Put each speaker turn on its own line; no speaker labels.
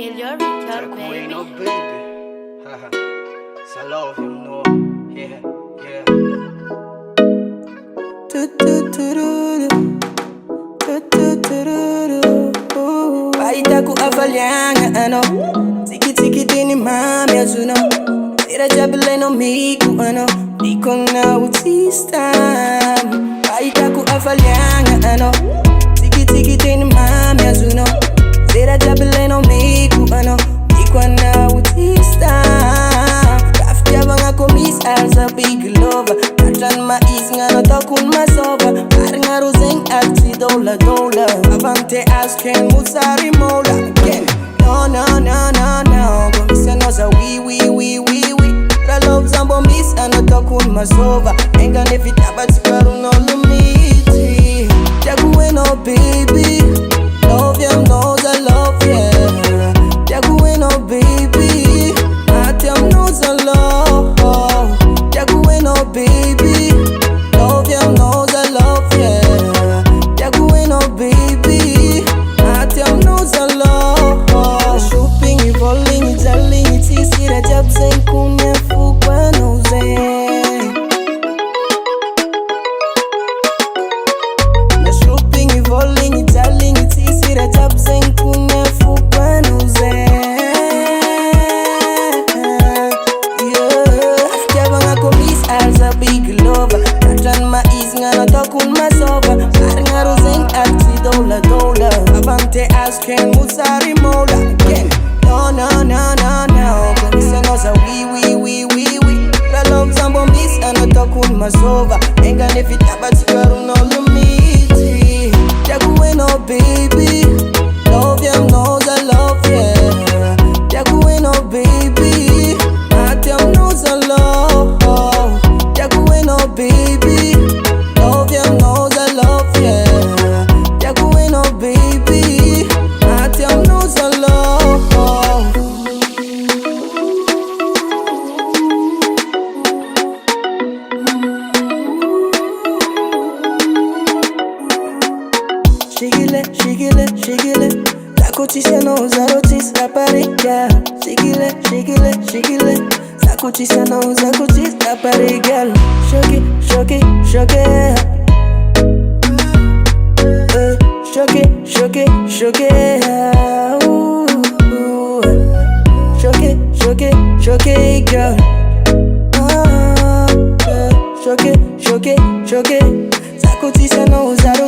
Elio Richard,
Jack Wayne, oh
baby.
baby. Haha. It's a love, you know. Yeah, yeah.
Baita ku afalianga ano Tiki tiki dini mami azuno Tira jabile no miku ano Niko na utista Baita ku afalianga ano Tiki tiki dini mami azuno Tira jabile no miku ano Niko na utista Kaftia banga komis as a big lover Katran ma is ngano tokun masova Parang aruzeng akti dola dola Avante asken musari mola again No no no no no Komisa noza we Ra love zambo miss ano tokun masova Enga nefitaba tikaru no limiti Jaguwe no baby Love ya knows I love ya Jaguwe no baby Atiam knows I love Jaguwe no baby Love ya knows I love ya Jaguwe no baby Atiam knows I love Shopping, evolving, telling it is here a job saying kunya fukwa no zen Na shopping, evolving, telling it is here a job saying kunya fukwa no zen as a big lover Katran ma is ngano tokun masova Parang aruzeng akti dola dola Avante asken musari mola again No no no no no Komisa noza we Ra love zambo miss ano tokun masova Enga nefitaba tikaru no limiti Jaguwe no baby Love ya knows I love ya Jaguwe no baby Atiam knows I love Jaguwe no baby Love ya knows I love ya Jaguwe no baby Atiam knows I love Shigile Sakutisha no zarotis rapariga Shigile Sakutisha no zakutis rapariga Shoki Shoki girl Shoki Sakutisha no zarotis